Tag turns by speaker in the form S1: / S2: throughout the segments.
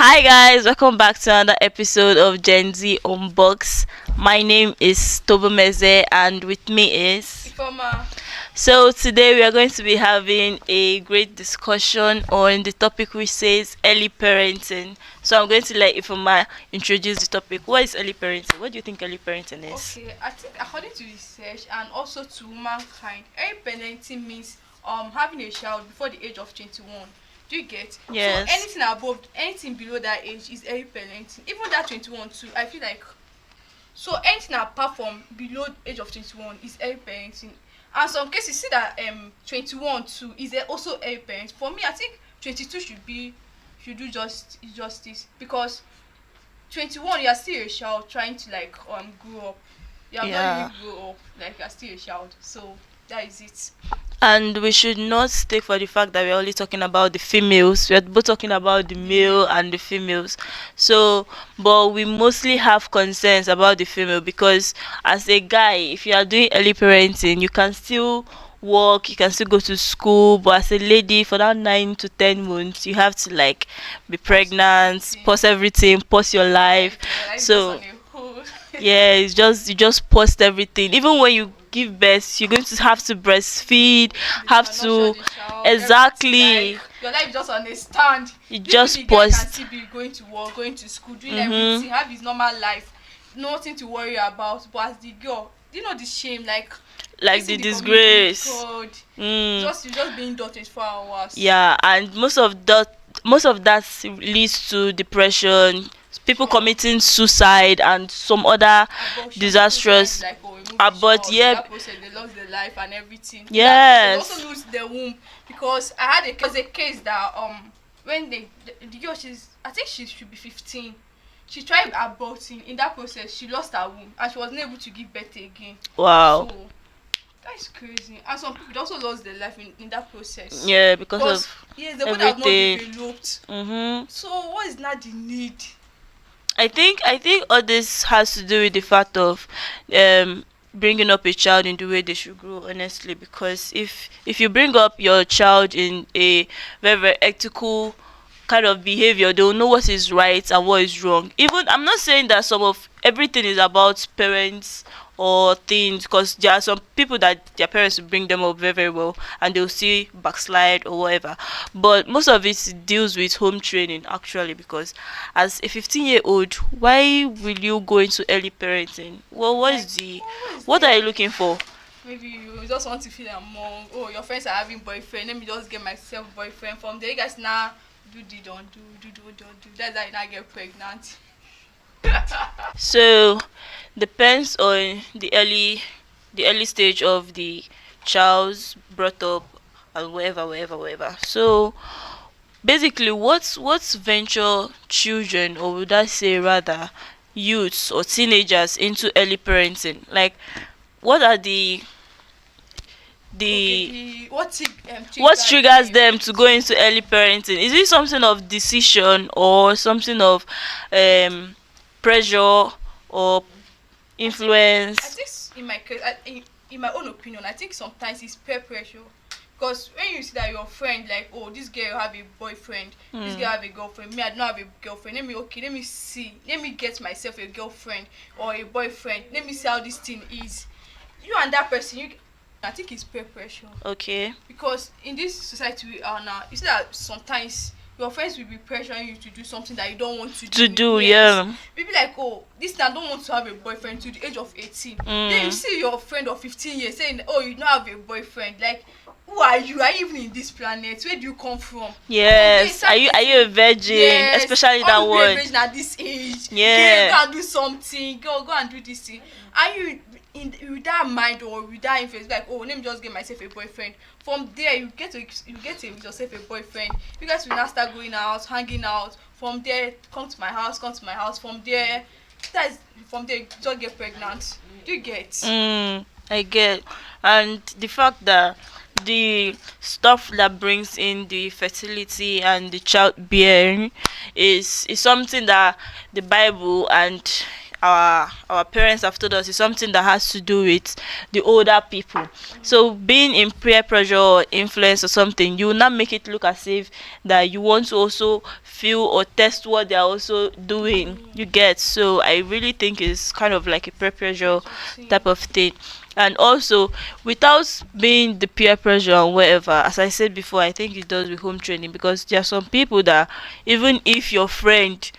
S1: Hi guys, welcome back to another episode of Gen Z Unbox. My name is Tobomeze and with me is
S2: Ifoma.
S1: so today we are going to be having a great discussion on the topic which says early parenting. So I'm going to let Ifoma introduce the topic. What is early parenting? What do you think early parenting is?
S2: Okay, I think according to research and also to mankind, early parenting means having a child before the age of 21. Do you get? So
S1: Yes.
S2: anything below that age is early parenting. Even that 21 too, I feel like so anything apart from below age of 21 is early parenting. And some cases see that 21 too is also early parent. For me, I think 22 should do justice because 21 you are still a child trying to like grow up. You have not
S1: Yeah.
S2: really grow up, like you are still a child. So that is it.
S1: And we should not stay for the fact that we're only talking about the females. We're both talking about the male and the females. So, but we mostly have concerns about the female because as a guy, if you are doing early parenting, you can still work, you can still go to school. But as a lady, for that 9 to 10 months, you have to like be
S2: Pause
S1: pregnant,
S2: everything.
S1: pause everything, pause your life.
S2: Like your life is just
S1: So
S2: on a hold.
S1: yeah, it's just you just post everything. Even when you give birth, you're going to have to breastfeed, have
S2: Nurture
S1: to
S2: the child, everything. Like
S1: exactly.
S2: your life is just on a stand.
S1: You
S2: Even
S1: just
S2: the guy can
S1: post.
S2: still be going to work, going to school, doing
S1: Mhm.
S2: everything, have his normal life, nothing to worry about. But as the girl, do you know the shame? Like
S1: Like the
S2: facing the community,
S1: disgrace.
S2: God,
S1: Mm.
S2: you just being done 24 hours.
S1: Yeah, and most of that leads to depression, people
S2: Sure.
S1: committing suicide and some other
S2: Abortion. People trying to
S1: disastrous
S2: like remove the
S1: abort.
S2: child. In
S1: Yeah.
S2: that process, they lost their life and everything. In that process, they also
S1: Yes.
S2: lose their womb because I had a case that when the girl I think she should be 15. She tried aborting. In that process, she lost her womb and she wasn't able to give birth again.
S1: Wow.
S2: So that is crazy. And some people also lost their life in that process
S1: Yeah, because
S2: because
S1: of
S2: yes, the body has not
S1: everything.
S2: developed.
S1: Mhm.
S2: So what is not the need?
S1: I think all this has to do with the fact of bringing up a child in the way they should grow, honestly, because if you bring up your child in a very ethical kind of behavior, they'll know what is right and what is wrong. Even I'm not saying that some of everything is about parents or things, because there are some people that their parents will bring them up very very well and they'll see backslide or whatever, but most of it deals with home training actually, because as a 15-year-old, why will you go into early parenting? Well, what
S2: Like
S1: is the
S2: what is
S1: what are
S2: there?
S1: you looking for?
S2: Maybe you just want to feel among, oh, your friends are having boyfriend, let me just get myself boyfriend. From there you guys now do the don't don't do. That's how you now get pregnant.
S1: So depends on the early stage of the child's brought up and whatever. So basically, what's venture children, or would I say rather youths or teenagers, into early parenting? Like, what are
S2: Okay,
S1: the
S2: the what
S1: what
S2: triggers
S1: triggers
S2: them
S1: them to go into early parenting? Is it something of decision or something of um pressure or
S2: I
S1: influence?
S2: think in my case, in my own opinion, I think sometimes it's peer pressure. Because when you see that your friend, like, oh, this girl have a boyfriend, this girl
S1: Hmm.
S2: have a girlfriend, me, I don't have a girlfriend. Let me see, let me get myself a girlfriend or a boyfriend. Let me see how this thing is. You and that person, I think it's peer pressure.
S1: Okay.
S2: Because in this society we are now, you see that sometimes your friends will be pressuring you to do something that you don't want to
S1: To
S2: do.
S1: do,
S2: Yes,
S1: yeah.
S2: maybe like, oh, this thing I don't want to have a boyfriend to the age of 18. Then you
S1: Mm.
S2: see your friend of 15 years saying, oh, you don't have a boyfriend. Like, who are you? Are you even in this planet? Where do you come from? From there you
S1: Yes. Are
S2: start
S1: you a
S2: getting,
S1: virgin?
S2: yes,
S1: Especially that
S2: all you be a
S1: word.
S2: virgin at this age. Girl,
S1: Yeah.
S2: go and do something. Go and do this thing. Are you with that mind or with that influence, like, oh, let me just get myself a boyfriend. From there yourself a boyfriend. You guys will now start going out, hanging out. From there, come to my house. From there, that's from there you just get pregnant. Do you get?
S1: I get. And the fact that the stuff that brings in the fertility and the childbearing is something that the Bible and our parents have told us is something that has to do with the older people. So being in peer pressure or influence or something, you will not make it look as if that you want to also feel or test what they are also doing. You get? So I really think it's kind of like a peer pressure type of thing. And also, without being the peer pressure and whatever, as I said before, I think it does with home training, because there are some people that even if your friend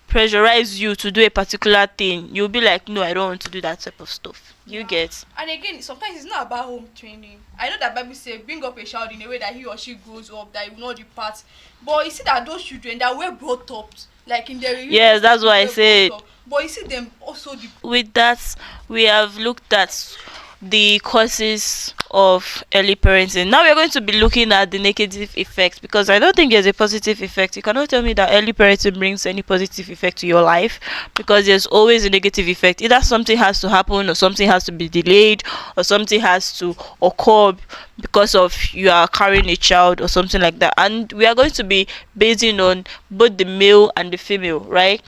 S1: pressurize you to do a particular thing, you'll be like, no, I don't want to do that type of stuff. You get?
S2: And again, sometimes it's not about home training. I know that Bible say bring up a child in a way that he or she grows up, that he will not depart. But you see that those children that were brought up, like in their
S1: Yes, that's what I said.
S2: but you see them also the
S1: With that, we have looked at the causes of early parenting. Now we're going to be looking at the negative effects, because I don't think there's a positive effect. You cannot tell me that early parenting brings any positive effect to your life, because there's always a negative effect. Either something has to happen, or something has to be delayed, or something has to occur because of you are carrying a child or something like that. And we are going to be basing on both the male and the female, right?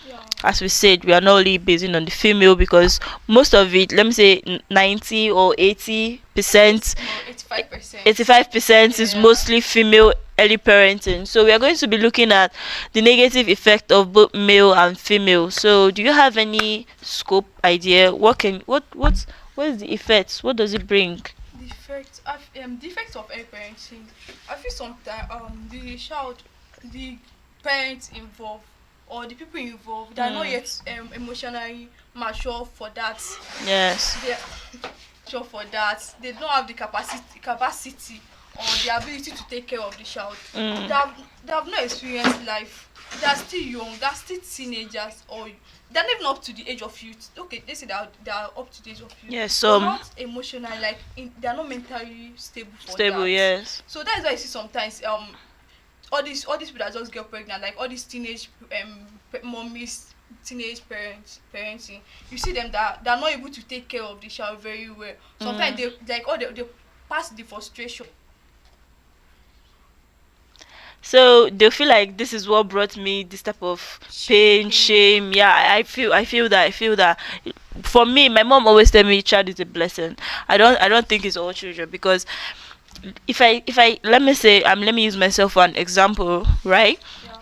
S1: As we said, we are not only basing on the female, because most of it, let me say 90 or 80%,
S2: 85%.
S1: 85% is mostly female early parenting. So we are going to be looking at the negative effect of both male and female. So do you have any scope idea? What is the effects? What does it bring?
S2: The effects of early parenting. I feel sometimes the child, the parents involved, or the people involved, they are not yet emotionally mature for that.
S1: Yes.
S2: They are mature for that. They don't have the capacity or the ability to take care of the child. They have not experienced life. They are still young. They are still teenagers, or they're not even up to the age of youth. Okay, they say they are up to the age of youth.
S1: Yes.
S2: But not emotionally, like they are not mentally stable for that.
S1: Yes.
S2: So that is why you see sometimes all these people that just get pregnant, like all these teenage mommies, teenage parenting, you see them that they're not able to take care of the child very well. Sometimes they like they pass the frustration.
S1: So they feel like this is what brought me this type of pain, shame. Yeah, I feel that for me, my mom always tell me child is a blessing. I don't think it's all children, because if I let me use myself for an example, right?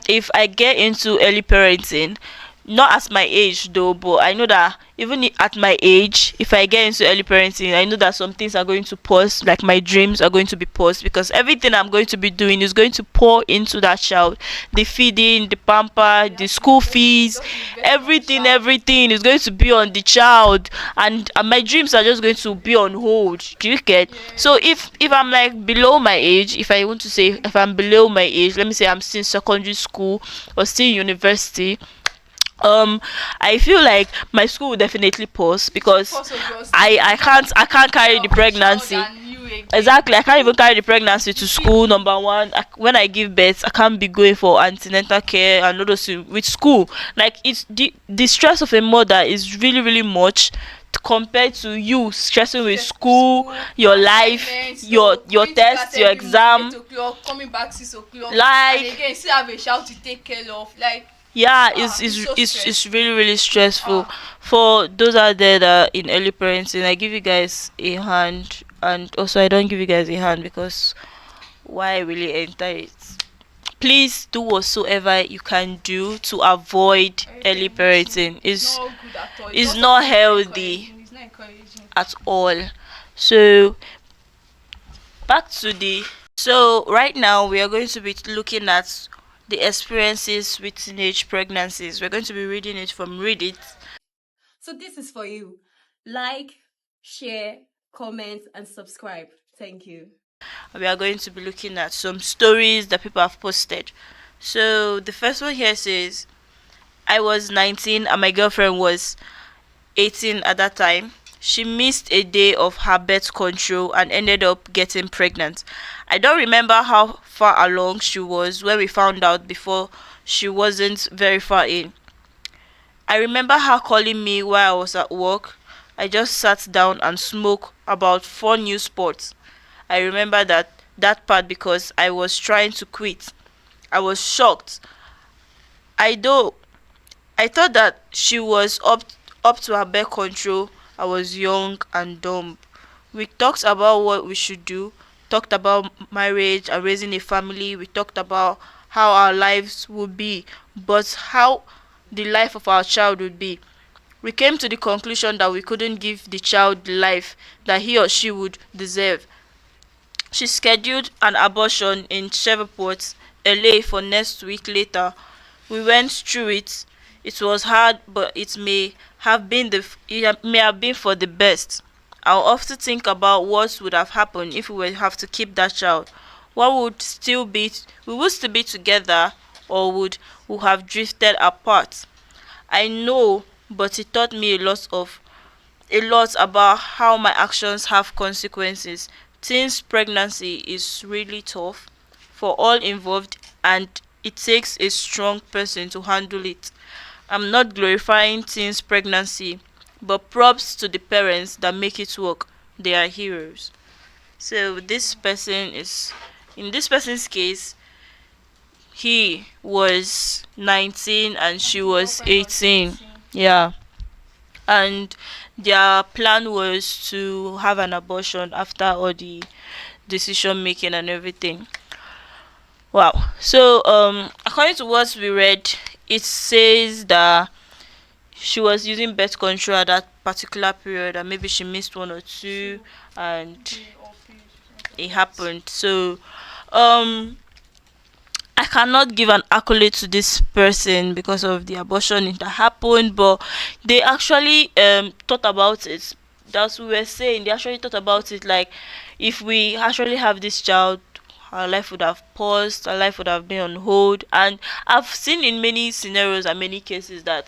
S1: If I get into early parenting, not at my age though, but I know that even at my age, if I get into early parenting, I know that some things are going to pause, like my dreams are going to be paused, because everything I'm going to be doing is going to pour into that child. The feeding, the pamper, the school fees, everything is going to be on the child, and my dreams are just going to be on hold. Do you get? So if I'm like below my age, if I want to say, if I'm below my age, let me say I'm still in secondary school or still in university, I feel like my school will definitely pause, because I can't carry the pregnancy. Exactly, I can't even carry the pregnancy to school. Number one, when I give birth, I can't be going for antenatal care and all those things with school. Like, it's the stress of a mother is really really much compared to you stressing with school, your life, your test, your exam.
S2: 8 o'clock, coming back 6 o'clock,
S1: Like,
S2: and again still have a child to take care of. Like,
S1: yeah,
S2: it's so
S1: it's really really stressful. For those out there that are in early parenting, I give you guys a hand, and also I don't give you guys a hand, because why really enter it? Please do whatsoever you can do to avoid early parenting.
S2: it's not good at all.
S1: It's not healthy
S2: It's not encouraging.
S1: at all. So back to the so right now we are going to be looking at the experiences with teenage pregnancies. We're going to be reading it from Reddit.
S3: So this is for you. Like, share, comment, and subscribe. Thank you.
S1: We are going to be looking at some stories that people have posted. So the first one here says, I was 19 and my girlfriend was 18 at that time. She missed a day of her birth control and ended up getting pregnant. I don't remember how far along she was when we found out. Before, she wasn't very far in. I remember her calling me while I was at work. I just sat down and smoked about four new spots. I remember that part because I was trying to quit. I was shocked. I thought that she was Up to her birth control, I was young and dumb. We talked about what we should do, talked about marriage and raising a family. We talked about how our lives would be, but how the life of our child would be. We came to the conclusion that we couldn't give the child the life that he or she would deserve. She scheduled an abortion in Shreveport, LA for next week later. We went through it. It was hard, but it may have been for the best. I often think about what would have happened if we would have to keep that child. What would still be we would still be together, or would we have drifted apart? I know, but it taught me a lot about how my actions have consequences. Teens pregnancy is really tough for all involved, and it takes a strong person to handle it. I'm not glorifying teens pregnancy, but props to the parents that make it work. They are heroes. So in this person's case, he was 19 and
S2: And
S1: she
S2: the
S1: was
S2: girlfriend was
S1: 18.
S2: 18.
S1: Yeah. And their plan was to have an abortion after all the decision making and everything. Wow. So according to what we read, it says that she was using birth control at that particular period, and maybe she missed one or two,
S2: Two
S1: and
S2: day or period, something
S1: it
S2: like that.
S1: happened. So um I cannot give an accolade to this person because of the abortion that happened, but they actually thought about it. That's what we were saying. They actually thought about it, like, if we actually have this child, our life would have paused, our life would have been on hold. And I've seen in many scenarios and many cases that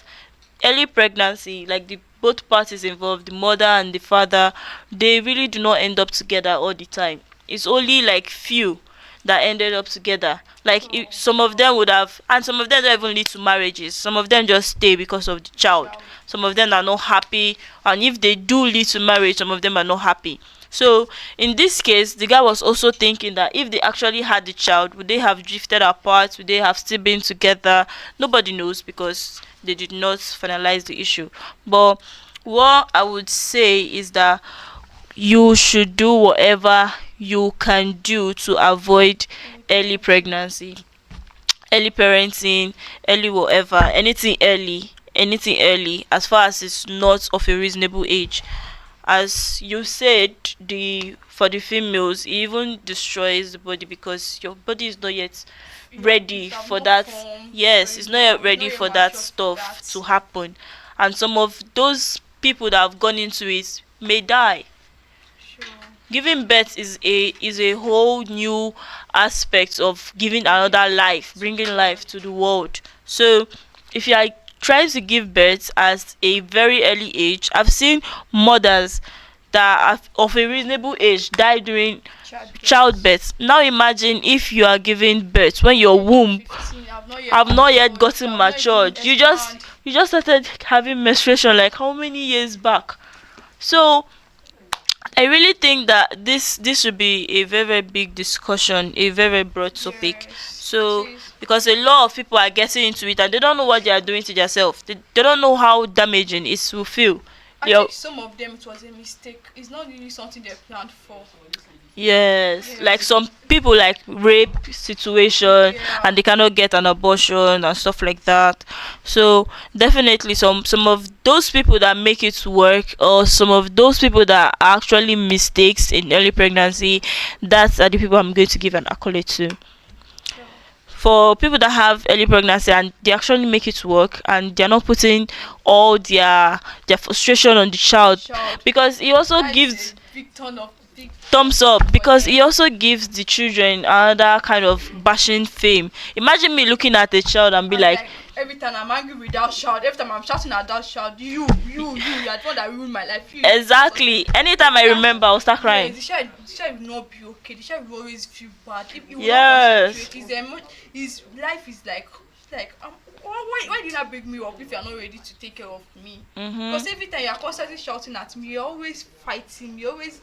S1: early pregnancy, like the both parties involved, the mother and the father, they really do not end up together all the time. It's only like few that ended up together. Like
S2: Oh,
S1: some of them would have, and some of them don't even lead to marriages. Some of them just stay because of the child.
S2: child.
S1: Some of them are not happy, and if they do lead to marriage, some of them are not happy. So in this case, the guy was also thinking that if they actually had the child, would they have drifted apart? Would they have still been together? Nobody knows because they did not finalize the issue. But what I would say is that you should do whatever you can do to avoid
S2: Any
S1: early
S2: pregnancy.
S1: pregnancy, early parenting, early whatever, anything early, as far as it's not of a reasonable age. As you said, the for the females, it even destroys the body because your body is not yet ready
S2: It have
S1: for
S2: not
S1: that.
S2: formed
S1: Yes,
S2: very
S1: it's not yet
S2: well. It's
S1: ready
S2: not yet
S1: for that
S2: matured for
S1: stuff
S2: that.
S1: to happen. And some of those people that have gone into it may die.
S2: Sure.
S1: Giving birth is a whole new aspect of giving another life, bringing life to the world. So if you are trying to give birth at a very early age, I've seen mothers that are of a reasonable age die during
S2: Childbirth.
S1: childbirth. Now imagine if you are giving birth when
S2: At
S1: your
S2: the age of
S1: womb
S2: 15, I've not yet
S1: have not yet
S2: matured.
S1: gotten
S2: I've not even
S1: matured.
S2: expand.
S1: You just started having menstruation like how many years back? So I really think that this should be a very, very big discussion, a very, very broad topic.
S2: Yes, it
S1: So
S2: is.
S1: because a lot of people are getting into it and they don't know what they are doing to themselves. They don't know how damaging it will feel.
S2: I
S1: They are,
S2: think some of them it was a mistake. It's not really something they planned for.
S1: yes, like
S2: Yes.
S1: some people like rape situation
S2: Yeah.
S1: and they cannot get an abortion and stuff like that. So definitely some of those people that make it work, or some of those people that are actually mistakes in early pregnancy, that's are the people I'm going to give an accolade to.
S2: Sure.
S1: For people that have early pregnancy and they actually make it work and they're not putting all their frustration on the child,
S2: Child.
S1: because it also
S2: That is
S1: gives
S2: a big ton of big
S1: thumbs up,
S2: for
S1: because
S2: them.
S1: it also gives the children another kind of bashing fame. Imagine me looking at a child and be
S2: And
S1: like,
S2: like every time I'm angry with that child, every time I'm shouting at that child, you are the one that ruined my life.
S1: exactly, anytime I
S2: That,
S1: remember I'll start crying.
S2: yes, the child will not be okay. The child will always feel bad. He will not
S1: Yes.
S2: concentrate. His life is like why did you not bring me up if you are not ready to take care of me?
S1: Mm-hmm.
S2: Because every time you are constantly shouting at me, you're always fighting. You always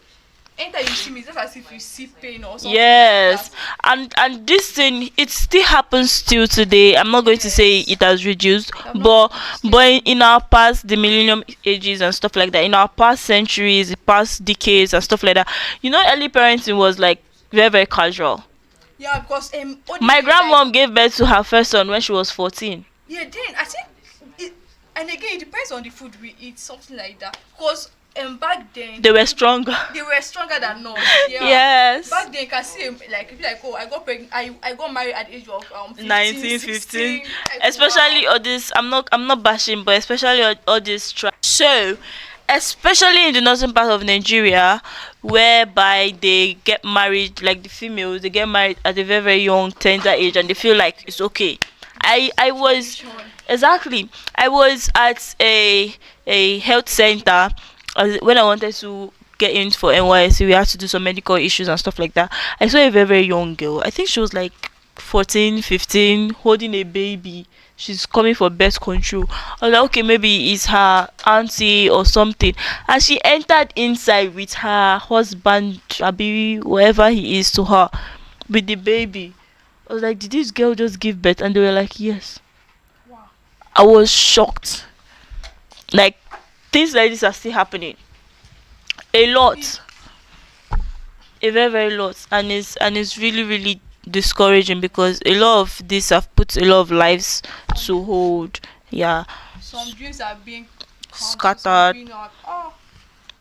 S2: anytime you see me, it's just as if you see pain or something like
S1: Yes,
S2: that.
S1: and this thing, it still happens still today. I'm not going to say
S2: Yes.
S1: it has reduced,
S2: I'm not
S1: but
S2: reduced yet.
S1: in our past, the millennium ages and stuff like that, in our past centuries, past decades and stuff like that, early parenting was like very very casual.
S2: Yeah, because olden
S1: My
S2: days, like,
S1: grandmom gave birth to her first son when she was 14.
S2: yeah, then I think it, and again it depends on the food we eat, something like that. Because back then
S1: They were stronger.
S2: they were stronger than us. Yeah.
S1: Yes.
S2: Back then you can see like, if you like, oh, I got pregnant, I got married at the age of 15,
S1: 19, 15,
S2: 16. Like,
S1: especially
S2: wow.
S1: all this, I'm not bashing, but especially all this so especially in the northern part of Nigeria, whereby they get married, like the females, they get married at a very very young tender age, and they feel like it's okay. I was
S2: Tradition.
S1: exactly, I was at a health center, when I wanted to get in for NYSC. We had to do some medical issues and stuff like that. I saw a very very young girl. I think she was like 14, 15, holding a baby. She's coming for birth control. I was like, okay, maybe it's her auntie or something. And she entered inside with her husband, Abi, whoever he is, to her, with the baby. I was like, did this girl just give birth? And they were like, yes.
S2: Wow.
S1: I was shocked. Like, things like this are still happening. A
S2: It,
S1: lot. A very very lot. And it's really really discouraging, because a lot of this have put a lot of lives
S2: on
S1: to hold. Yeah.
S2: some dreams are being cancelled, some
S1: Scattered.
S2: being not. Oh,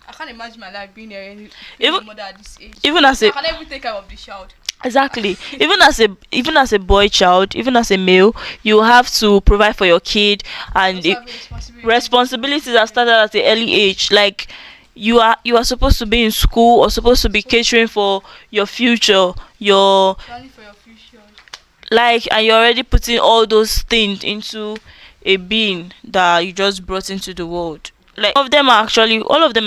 S2: I can't imagine my life being being
S1: Even
S2: a mother at this age.
S1: even as
S2: I
S1: a
S2: can never take care of the child.
S1: exactly, even as a boy child, even as a male, you have to provide for your kid,
S2: You
S1: and
S2: also have a responsibility.
S1: responsibilities are started at an early age. Like, you are supposed to be in school, or supposed to be catering for your future, your,
S2: Planning for your future.
S1: like, and you're already putting all those things into a being that you just brought into the world. Like, all of them are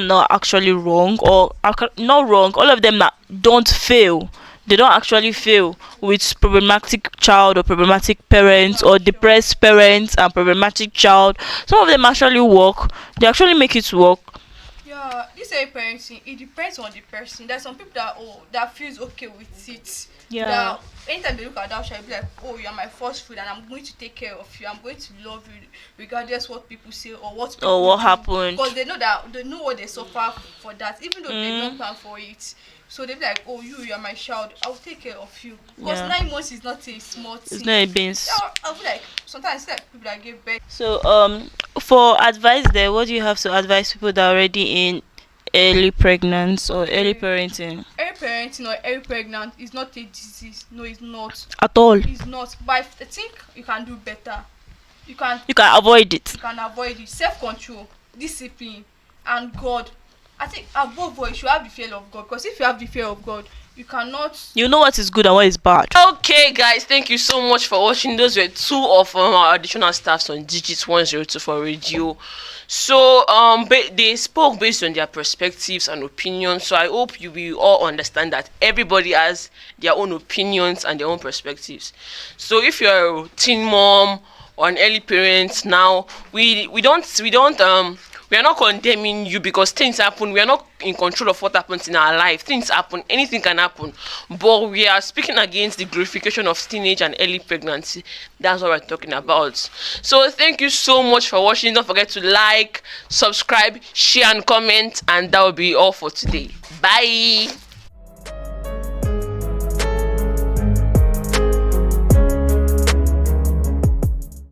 S1: not actually wrong, or not wrong. All of them that don't fail, they don't actually fail with problematic child or problematic parents,
S2: Yeah,
S1: or
S2: sure.
S1: depressed parents and problematic child. Some of them actually work. They actually make it work.
S2: Yeah, this a parenting. It depends on the person. There's some people that, oh, that feels okay with it.
S1: Yeah.
S2: That anytime they look at that child, be like, oh, you are my first food, and I'm going to take care of you. I'm going to love you, regardless what people say or what people
S1: Or what
S2: do,
S1: happened.
S2: because they know what they suffer for that, even though they
S1: Mm.
S2: don't plan for it. So they be like, oh, you are my child. I'll take care of you. Because
S1: Yeah.
S2: 9 months is not a small
S1: It's
S2: thing.
S1: not a beans.
S2: Yeah, I feel like sometimes I see like people that give birth.
S1: So, for advice there, what do you have to advise people that are already in early pregnancy or early
S2: Okay.
S1: parenting
S2: Early parenting or early pregnant is not a disease. No, it's not.
S1: at all?
S2: It's not. But I think you can do better. You can
S1: You can avoid it.
S2: you can avoid it. Self control, discipline, and God. I think above all you should have the fear of God. Because if you have the fear of God, you cannot.
S1: You know what is good and what is bad.
S4: Okay, guys, thank you so much for watching. Those were two of our additional staffs on Digits 102 Radio. So, they spoke based on their perspectives and opinions. So, I hope you will all understand that everybody has their own opinions and their own perspectives. So, if you're a teen mom or an early parent now, we are not condemning you, because things happen. We are not in control of what happens in our life. Things happen, anything can happen, but we are speaking against the glorification of teenage and early pregnancy. That's what we're talking about. So thank you so much for watching. Don't forget to like, subscribe, share and comment, and that will be all for today. Bye.